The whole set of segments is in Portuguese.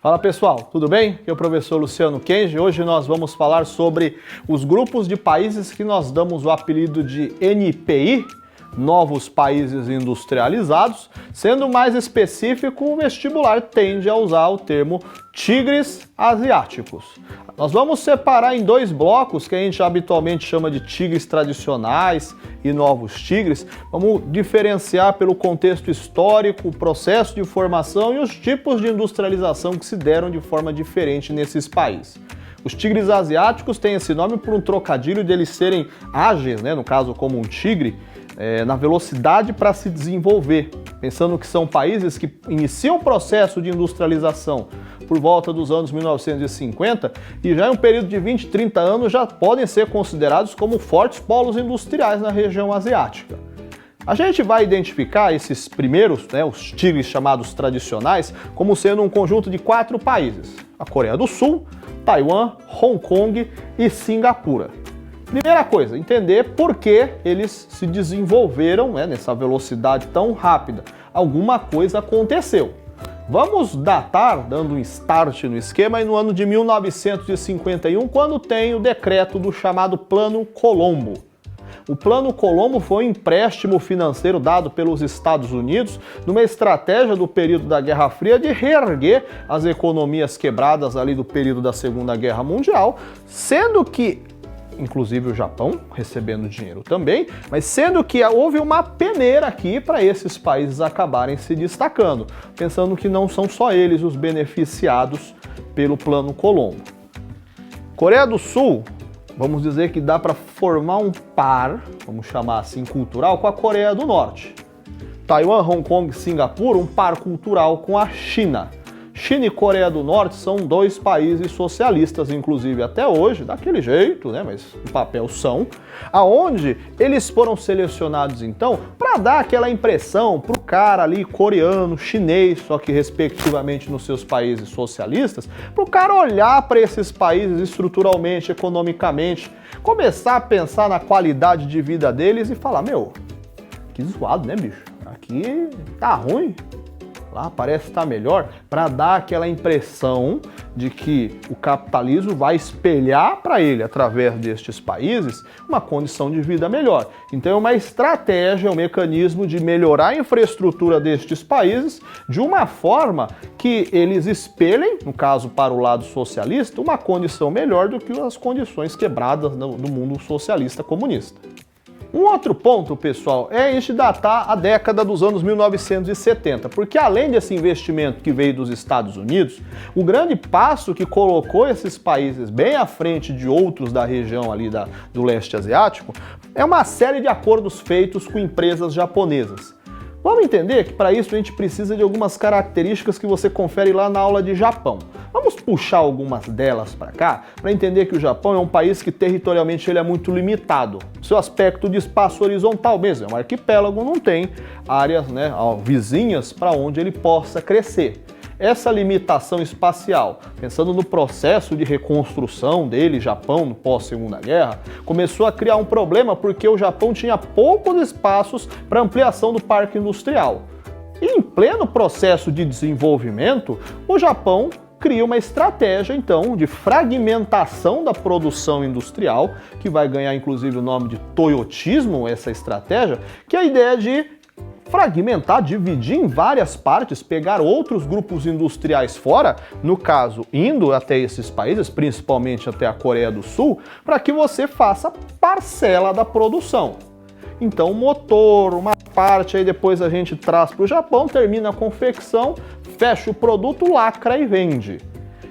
Fala pessoal, tudo bem? Aqui é o professor Luciano Kenji. Hoje nós vamos falar sobre os grupos de países que nós damos o apelido de NPI, Novos Países Industrializados. Sendo mais específico, o vestibular tende a usar o termo tigres asiáticos. Nós vamos separar em dois blocos que a gente habitualmente chama de tigres tradicionais e novos tigres. Vamos diferenciar pelo contexto histórico, o processo de formação e os tipos de industrialização que se deram de forma diferente nesses países. Os tigres asiáticos têm esse nome por um trocadilho de eles serem ágeis, no caso como um tigre, na velocidade para se desenvolver, pensando que são países que iniciam o processo de industrialização por volta dos anos 1950 e já em um período de 20, 30 anos já podem ser considerados como fortes polos industriais na região asiática. A gente vai identificar esses primeiros, os tigres chamados tradicionais, como sendo um conjunto de 4 países: a Coreia do Sul, Taiwan, Hong Kong e Singapura. Primeira coisa, entender por que eles se desenvolveram nessa velocidade tão rápida. Alguma coisa aconteceu. Vamos datar, dando um start no esquema, no ano de 1951, quando tem o decreto do chamado Plano Colombo. O Plano Colombo foi um empréstimo financeiro dado pelos Estados Unidos numa estratégia do período da Guerra Fria de reerguer as economias quebradas ali do período da Segunda Guerra Mundial, sendo que inclusive o Japão recebendo dinheiro também, mas sendo que houve uma peneira aqui para esses países acabarem se destacando, pensando que não são só eles os beneficiados pelo Plano Colombo. Coreia do Sul, vamos dizer que dá para formar um par, vamos chamar assim, cultural com a Coreia do Norte. Taiwan, Hong Kong e Singapura, um par cultural com a China. China e Coreia do Norte são 2 países socialistas, inclusive até hoje, daquele jeito, mas no papel são, aonde eles foram selecionados então para dar aquela impressão pro cara ali coreano, chinês, só que respectivamente nos seus países socialistas, pro cara olhar para esses países estruturalmente, economicamente, começar a pensar na qualidade de vida deles e falar, que zoado, bicho? Aqui tá ruim. Lá parece estar melhor, para dar aquela impressão de que o capitalismo vai espelhar para ele, através destes países, uma condição de vida melhor. Então é uma estratégia, um mecanismo de melhorar a infraestrutura destes países de uma forma que eles espelhem, no caso para o lado socialista, uma condição melhor do que as condições quebradas no mundo socialista comunista. Um outro ponto, pessoal, é a gente datar a década dos anos 1970, porque além desse investimento que veio dos Estados Unidos, o grande passo que colocou esses países bem à frente de outros da região ali do leste asiático é uma série de acordos feitos com empresas japonesas. Vamos entender que para isso a gente precisa de algumas características que você confere lá na aula de Japão. Vamos puxar algumas delas para cá para entender que o Japão é um país que territorialmente ele é muito limitado. Seu aspecto de espaço horizontal mesmo, é um arquipélago, não tem áreas vizinhas para onde ele possa crescer. Essa limitação espacial, pensando no processo de reconstrução dele, Japão, no pós-Segunda Guerra, começou a criar um problema porque o Japão tinha poucos espaços para ampliação do parque industrial. E em pleno processo de desenvolvimento, o Japão cria uma estratégia, então, de fragmentação da produção industrial, que vai ganhar, inclusive, o nome de toyotismo, essa estratégia, que é a ideia de fragmentar, dividir em várias partes, pegar outros grupos industriais fora, no caso, indo até esses países, principalmente até a Coreia do Sul, para que você faça parcela da produção. Então, motor, uma parte, aí depois a gente traz para o Japão, termina a confecção, fecha o produto, lacra e vende.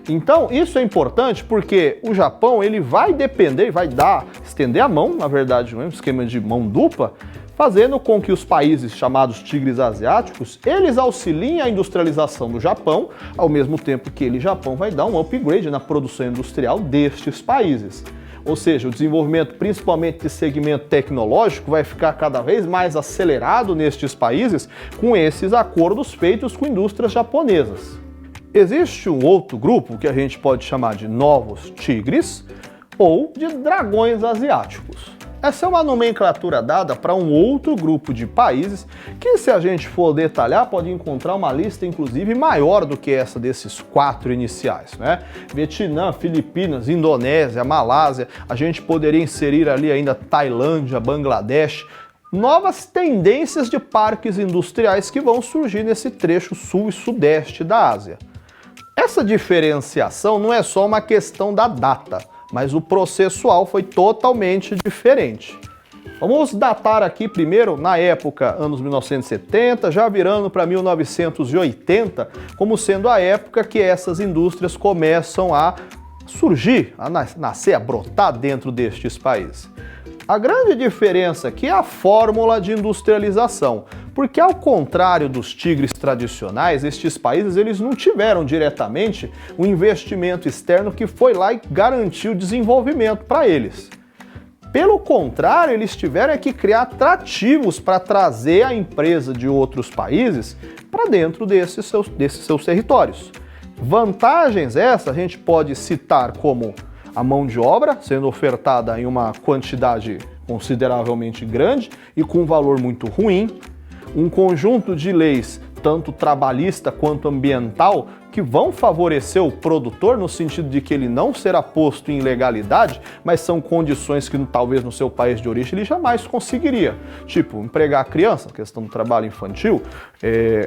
Então, isso é importante porque o Japão ele vai depender, estender a mão, na verdade, um esquema de mão dupla, fazendo com que os países chamados tigres asiáticos, eles auxiliem a industrialização do Japão, ao mesmo tempo que Japão vai dar um upgrade na produção industrial destes países. Ou seja, o desenvolvimento principalmente de segmento tecnológico vai ficar cada vez mais acelerado nestes países com esses acordos feitos com indústrias japonesas. Existe um outro grupo que a gente pode chamar de novos tigres ou de dragões asiáticos. essa é uma nomenclatura dada para um outro grupo de países que, se a gente for detalhar, pode encontrar uma lista inclusive maior do que essa desses 4 iniciais, né? Vietnã, Filipinas, Indonésia, Malásia, a gente poderia inserir ali ainda Tailândia, Bangladesh, novas tendências de parques industriais que vão surgir nesse trecho sul e sudeste da Ásia. Essa diferenciação não é só uma questão da data, mas o processual foi totalmente diferente. Vamos datar aqui primeiro, na época, anos 1970, já virando para 1980, como sendo a época que essas indústrias começam a surgir, a nascer, a brotar dentro destes países. A grande diferença aqui é a fórmula de industrialização, porque ao contrário dos tigres tradicionais, estes países eles não tiveram diretamente um investimento externo que foi lá e garantiu desenvolvimento para eles. Pelo contrário, eles tiveram que criar atrativos para trazer a empresa de outros países para dentro desses seus territórios. Vantagens essas a gente pode citar como a mão de obra sendo ofertada em uma quantidade consideravelmente grande e com um valor muito ruim, um conjunto de leis, tanto trabalhista quanto ambiental, que vão favorecer o produtor no sentido de que ele não será posto em ilegalidade, mas são condições que talvez no seu país de origem ele jamais conseguiria. Tipo, empregar a criança, questão do trabalho infantil,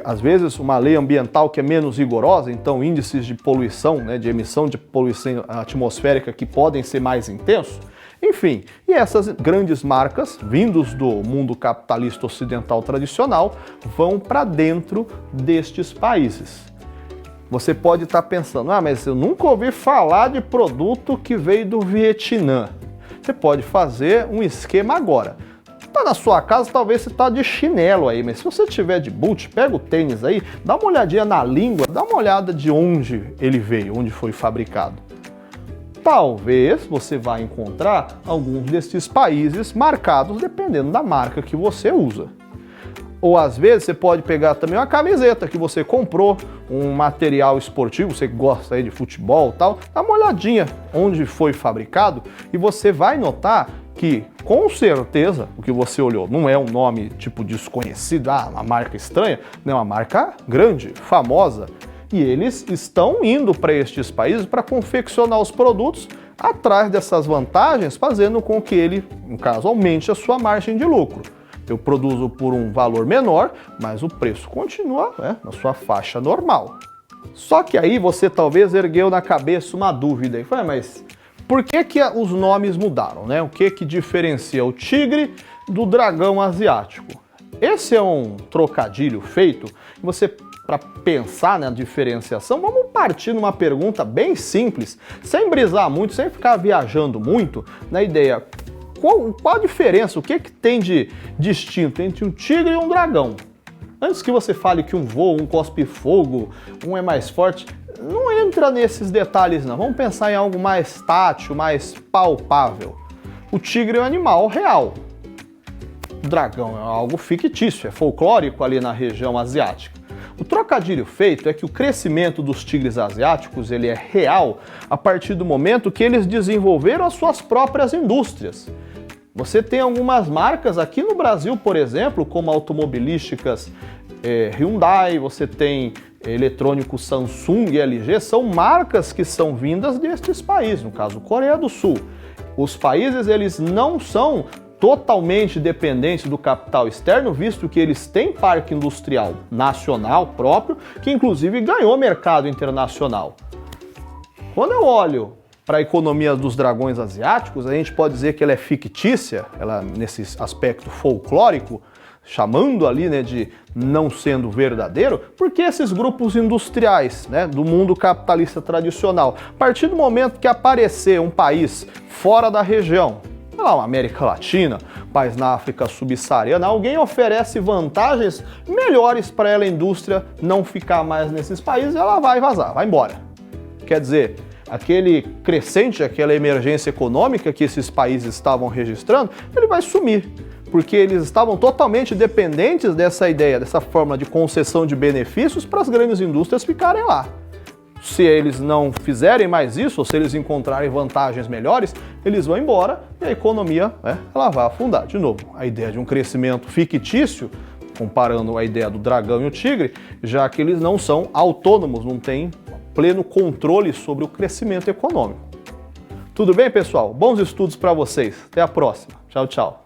às vezes uma lei ambiental que é menos rigorosa, então índices de poluição, né, de emissão de poluição atmosférica que podem ser mais intensos. Enfim, e essas grandes marcas, vindos do mundo capitalista ocidental tradicional, vão para dentro destes países. Você pode estar pensando, mas eu nunca ouvi falar de produto que veio do Vietnã. Você pode fazer um esquema agora. Tá na sua casa, talvez você tá de chinelo aí, mas se você tiver de boot, pega o tênis aí, dá uma olhadinha na língua, dá uma olhada de onde ele veio, onde foi fabricado. Talvez você vá encontrar alguns desses países marcados dependendo da marca que você usa. Ou às vezes você pode pegar também uma camiseta que você comprou, um material esportivo, você que gosta aí de futebol e tal, dá uma olhadinha onde foi fabricado e você vai notar que, com certeza, o que você olhou não é um nome tipo desconhecido, uma marca estranha, não é uma marca grande, famosa, e eles estão indo para estes países para confeccionar os produtos atrás dessas vantagens, fazendo com que ele, no caso, aumente a sua margem de lucro. Eu produzo por um valor menor, mas o preço continua na sua faixa normal. Só que aí você talvez ergueu na cabeça uma dúvida e foi, mas por que os nomes mudaram, né? O que diferencia o tigre do dragão asiático? Esse é um trocadilho feito, você para pensar na diferenciação, vamos partir numa pergunta bem simples, sem brisar muito, sem ficar viajando muito, na ideia, qual a diferença, o que tem de distinto entre um tigre e um dragão? Antes que você fale que um voa, um cospe fogo, um é mais forte, não entra nesses detalhes não, vamos pensar em algo mais tátil, mais palpável. O tigre é um animal real, o dragão é algo fictício, é folclórico ali na região asiática. O trocadilho feito é que o crescimento dos tigres asiáticos ele é real a partir do momento que eles desenvolveram as suas próprias indústrias. Você tem algumas marcas aqui no Brasil, por exemplo, como automobilísticas Hyundai, você tem eletrônicos Samsung e LG, são marcas que são vindas destes países, no caso Coreia do Sul. Os países eles não são totalmente dependentes do capital externo, visto que eles têm parque industrial nacional próprio, que inclusive ganhou mercado internacional. Quando eu olho para a economia dos dragões asiáticos, a gente pode dizer que ela é fictícia, ela nesse aspecto folclórico, chamando ali de não sendo verdadeiro, porque esses grupos industriais do mundo capitalista tradicional, a partir do momento que aparecer um país fora da região, uma América Latina, país na África subsaariana, alguém oferece vantagens melhores para ela, a indústria não ficar mais nesses países, ela vai vazar, vai embora. Quer dizer, aquele crescente, aquela emergência econômica que esses países estavam registrando, ele vai sumir, porque eles estavam totalmente dependentes dessa ideia, dessa forma de concessão de benefícios para as grandes indústrias ficarem lá. Se eles não fizerem mais isso, ou se eles encontrarem vantagens melhores, eles vão embora e a economia, ela vai afundar. De novo, a ideia de um crescimento fictício, comparando a ideia do dragão e o tigre, já que eles não são autônomos, não têm pleno controle sobre o crescimento econômico. Tudo bem, pessoal? Bons estudos para vocês. Até a próxima. Tchau, tchau.